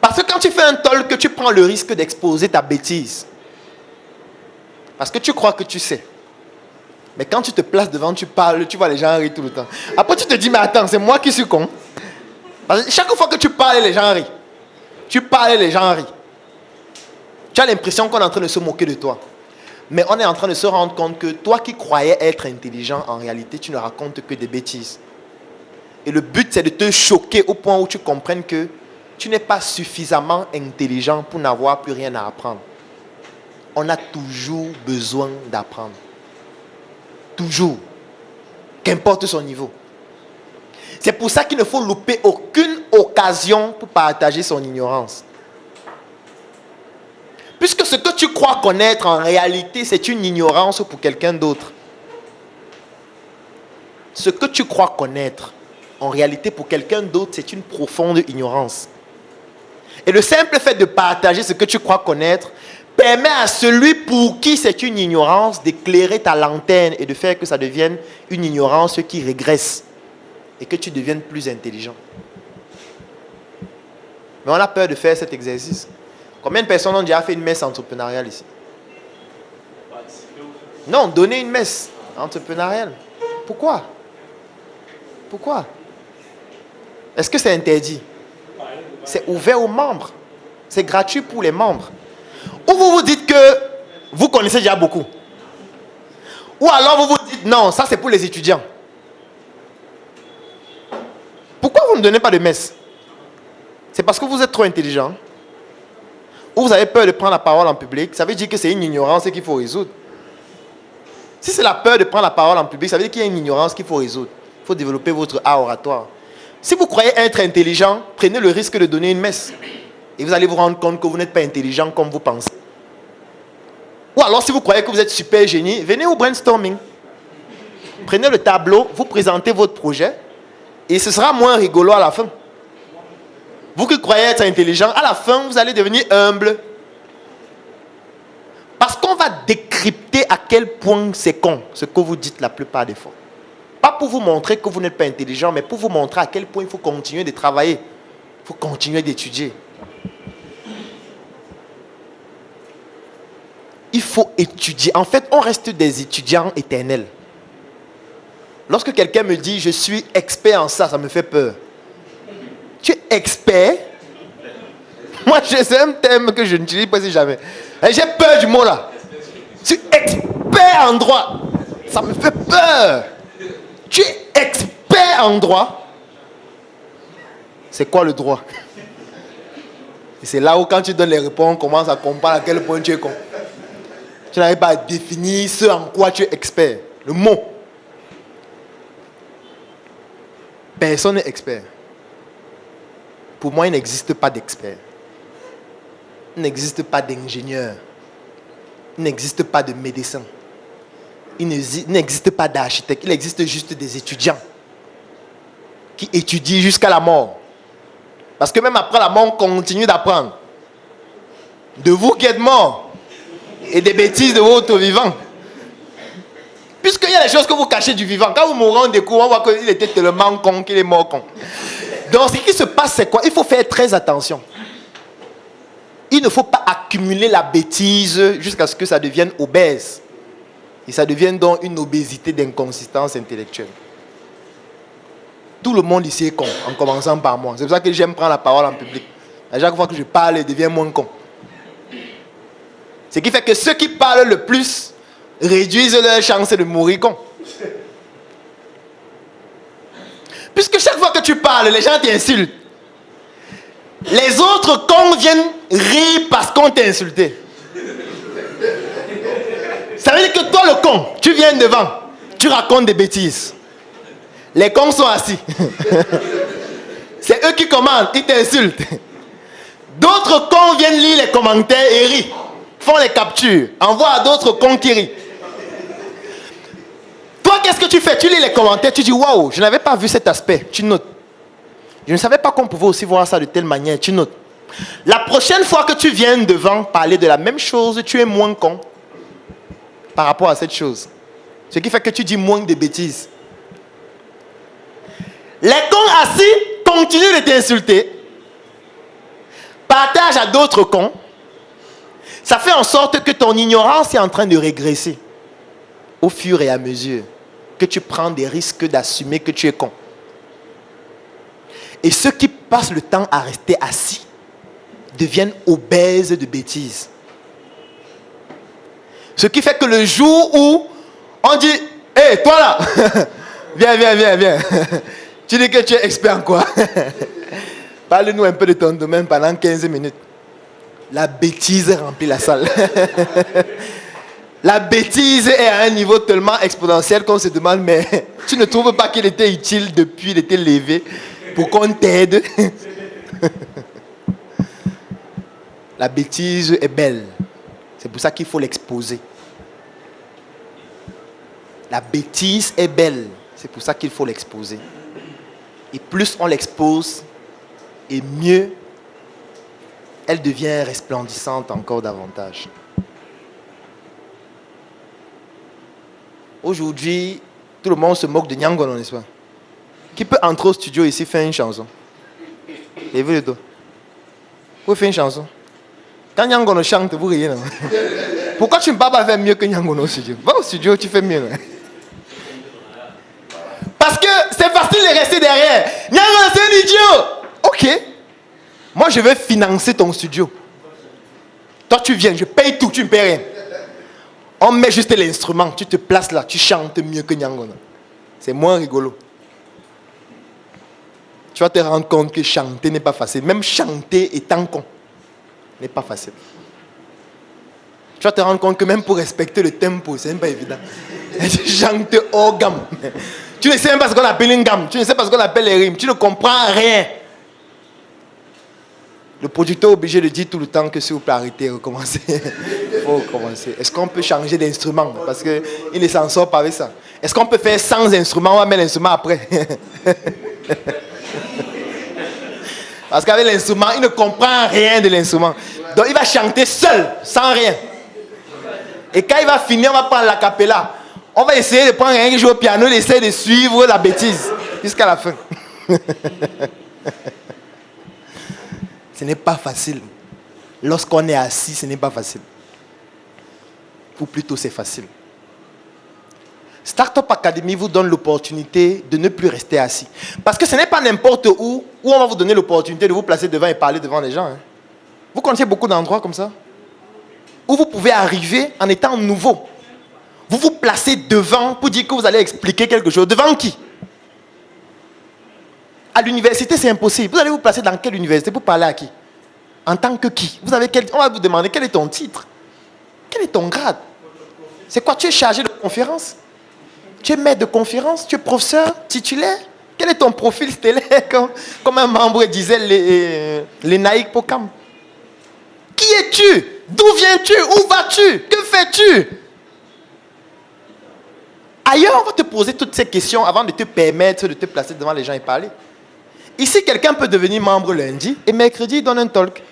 Parce que quand tu fais un talk, tu prends le risque d'exposer ta bêtise. Parce que tu crois que tu sais. Mais quand tu te places devant, tu parles, tu vois les gens rire tout le temps. Après, tu te dis, mais attends, c'est moi qui suis con. Parce que chaque fois que tu parles, les gens rient. Tu parles, les gens rient. Tu as l'impression qu'on est en train de se moquer de toi. Mais on est en train de se rendre compte que toi qui croyais être intelligent, en réalité, tu ne racontes que des bêtises. Et le but, c'est de te choquer au point où tu comprennes que tu n'es pas suffisamment intelligent pour n'avoir plus rien à apprendre. On a toujours besoin d'apprendre. Toujours. Qu'importe son niveau. C'est pour ça qu'il ne faut louper aucune occasion pour partager son ignorance. Puisque ce que tu crois connaître, en réalité, c'est une ignorance pour quelqu'un d'autre. Ce que tu crois connaître, en réalité, pour quelqu'un d'autre, c'est une profonde ignorance. Et le simple fait de partager ce que tu crois connaître permet à celui pour qui c'est une ignorance d'éclairer ta lanterne et de faire que ça devienne une ignorance qui régresse et que tu deviennes plus intelligent. Mais on a peur de faire cet exercice. Combien de personnes ont déjà fait une messe entrepreneuriale ici? Non, donner une messe entrepreneuriale. Pourquoi? Pourquoi? Est-ce que c'est interdit? C'est ouvert aux membres. C'est gratuit pour les membres. Ou vous vous dites que vous connaissez déjà beaucoup. Ou alors vous vous dites non, ça c'est pour les étudiants. Pourquoi vous ne donnez pas de messe? C'est parce que vous êtes trop intelligent. Ou vous avez peur de prendre la parole en public. Ça veut dire que c'est une ignorance qu'il faut résoudre. Si c'est la peur de prendre la parole en public, ça veut dire qu'il y a une ignorance qu'il faut résoudre. Il faut développer votre art oratoire. Si vous croyez être intelligent, prenez le risque de donner une messe. Et vous allez vous rendre compte que vous n'êtes pas intelligent comme vous pensez. Ou alors si vous croyez que vous êtes super génie, venez au brainstorming. Prenez le tableau, vous présentez votre projet. Et ce sera moins rigolo à la fin. Vous qui croyez être intelligent, à la fin, vous allez devenir humble. Parce qu'on va décrypter à quel point c'est con, ce que vous dites la plupart des fois. Pas pour vous montrer que vous n'êtes pas intelligent, mais pour vous montrer à quel point il faut continuer de travailler. Il faut continuer d'étudier. Il faut étudier. En fait, on reste des étudiants éternels. Lorsque quelqu'un me dit « je suis expert en ça », ça me fait peur. Tu es expert? Moi, c'est un terme que je n'utilise pas jamais. Et j'ai peur du mot là. Tu es expert en droit. Ça me fait peur. Tu es expert en droit. C'est quoi le droit? Et c'est là où quand tu donnes les réponses, on commence à comprendre à quel point tu es con. Tu n'arrives pas à définir ce en quoi tu es expert. Le mot. Personne n'est expert. Pour moi, il n'existe pas d'expert. Il n'existe pas d'ingénieur. Il n'existe pas de médecin. Il n'existe pas d'architecte. Il existe juste des étudiants qui étudient jusqu'à la mort. Parce que même après la mort, on continue d'apprendre. De vous qui êtes morts et des bêtises de votre vivant. Puisqu'il y a des choses que vous cachez du vivant. Quand vous mourrez, on découvre, on voit qu'il était tellement con qu'il est mort con. Donc, ce qui se passe, c'est quoi? Il faut faire très attention. Il ne faut pas accumuler la bêtise jusqu'à ce que ça devienne obèse. Et ça devienne donc une obésité d'inconsistance intellectuelle. Tout le monde ici est con, en commençant par moi. C'est pour ça que j'aime prendre la parole en public. À chaque fois que je parle, je deviens moins con. Ce qui fait que ceux qui parlent le plus réduisent leur chance de mourir con. Puisque chaque fois que tu parles, les gens t'insultent. Les autres cons viennent rire parce qu'on t'a insulté. Ça veut dire que toi, le con, tu viens devant, tu racontes des bêtises. Les cons sont assis. C'est eux qui commandent, ils t'insultent. D'autres cons viennent lire les commentaires et rient. Font les captures, envoient à d'autres cons qui rient. Toi, qu'est-ce que tu fais? Tu lis les commentaires, tu dis waouh, je n'avais pas vu cet aspect. Tu notes. Je ne savais pas qu'on pouvait aussi voir ça de telle manière. Tu notes. La prochaine fois que tu viens devant parler de la même chose, tu es moins con par rapport à cette chose. Ce qui fait que tu dis moins de bêtises. Les cons assis continuent de t'insulter. partages à d'autres cons, ça fait en sorte que ton ignorance est en train de régresser au fur et à mesure que tu prends des risques d'assumer que tu es con. Et ceux qui passent le temps à rester assis deviennent obèses de bêtises. Ce qui fait que le jour où on dit « Hé, toi là, viens. Tu dis que tu es expert en quoi? Parle-nous un peu de ton domaine pendant 15 minutes. » La bêtise remplit la salle. La bêtise est à un niveau tellement exponentiel qu'on se demande, mais tu ne trouves pas qu'il était utile depuis qu'il était levé pour qu'on t'aide? La bêtise est belle. C'est pour ça qu'il faut l'exposer. La bêtise est belle. C'est pour ça qu'il faut l'exposer. Et plus on l'expose, et mieux elle devient resplendissante encore davantage. Aujourd'hui, tout le monde se moque de Nyangono, n'est-ce pas? Qui peut entrer au studio ici faire une chanson? Levez le dos. Vous faites une chanson. Quand Nyangono chante, vous riez, non? Pourquoi tu ne peux pas faire mieux que Nyangono au studio? Va au studio, tu fais mieux. Non? Parce que c'est facile de rester derrière. Nyangono, c'est un idiot. Ok. Moi, je vais financer ton studio. Toi, tu viens, je paye tout, tu ne payes rien. On met juste l'instrument, tu te places là, tu chantes mieux que Nyangono. C'est moins rigolo. Tu vas te rendre compte que chanter n'est pas facile. Même chanter étant con n'est pas facile. Tu vas te rendre compte que même pour respecter le tempo, c'est même pas évident. Tu chantes hors gamme. Tu ne sais même pas ce qu'on appelle une gamme. Tu ne sais pas ce qu'on appelle les rimes. Tu ne comprends rien. Le producteur est obligé de dire tout le temps que s'il vous plaît, arrêtez, recommencez. Il faut recommencer. Est-ce qu'on peut changer d'instrument? Parce qu'il ne s'en sort pas avec ça. Est-ce qu'on peut faire sans instrument? On va mettre l'instrument après. Parce qu'avec l'instrument, il ne comprend rien de l'instrument. Donc il va chanter seul, sans rien. Et quand il va finir, on va prendre la cappella. On va essayer de prendre un qui joue au piano, il essaie de suivre la bêtise jusqu'à la fin. Ce n'est pas facile. Lorsqu'on est assis, ce n'est pas facile. Ou plutôt, c'est facile. Startup Academy vous donne l'opportunité de ne plus rester assis. Parce que ce n'est pas n'importe où on va vous donner l'opportunité de vous placer devant et parler devant les gens. Hein. Vous connaissez beaucoup d'endroits comme ça où vous pouvez arriver en étant nouveau. Vous vous placez devant pour dire que vous allez expliquer quelque chose. Devant qui? À l'université, c'est impossible. Vous allez vous placer dans quelle université pour parler à qui? En tant que qui? On va vous demander quel est ton titre? Quel est ton grade? C'est quoi? Tu es chargé de conférence? Tu es maître de conférence? Tu es professeur titulaire? Quel est ton profil stellaire? Comme un membre disait les Naïk Pokam. Qui es-tu? D'où viens-tu? Où vas-tu? Que fais-tu? Ailleurs, on va te poser toutes ces questions avant de te permettre de te placer devant les gens et parler. Ici, quelqu'un peut devenir membre lundi et mercredi, il donne un talk.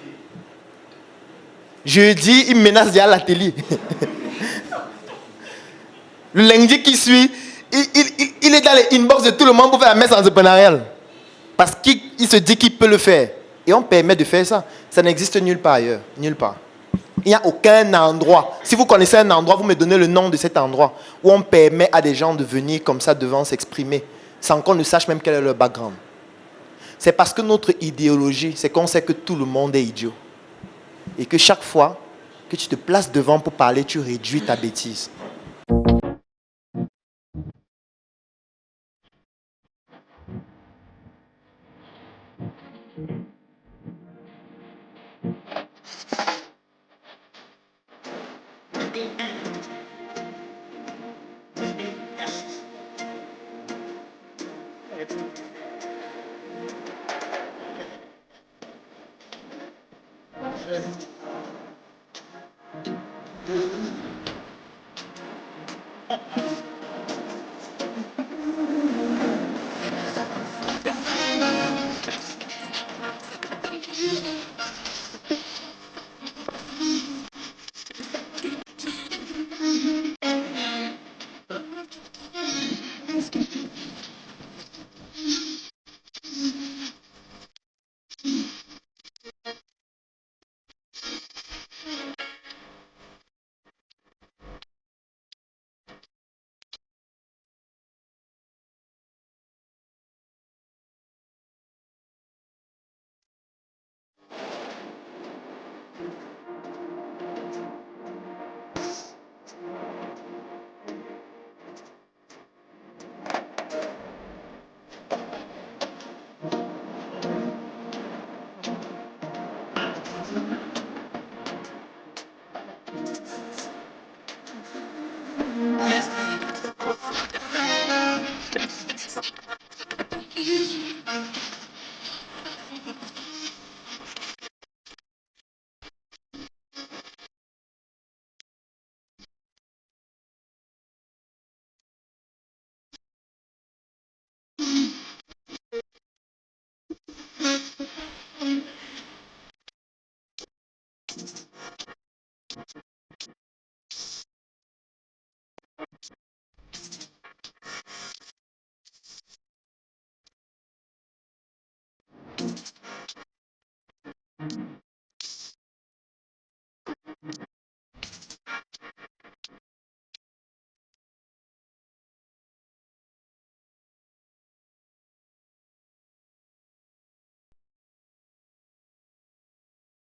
Jeudi, il menace déjà la télé. Le lundi qui suit, il est dans les inbox de tout le monde pour faire la messe entrepreneuriale. Parce qu'il se dit qu'il peut le faire. Et on permet de faire ça. Ça n'existe nulle part ailleurs. Nulle part. Il n'y a aucun endroit. Si vous connaissez un endroit, vous me donnez le nom de cet endroit où on permet à des gens de venir comme ça devant s'exprimer sans qu'on ne sache même quel est leur background. C'est parce que notre idéologie, c'est qu'on sait que tout le monde est idiot. Et que chaque fois que tu te places devant pour parler, tu réduis ta bêtise.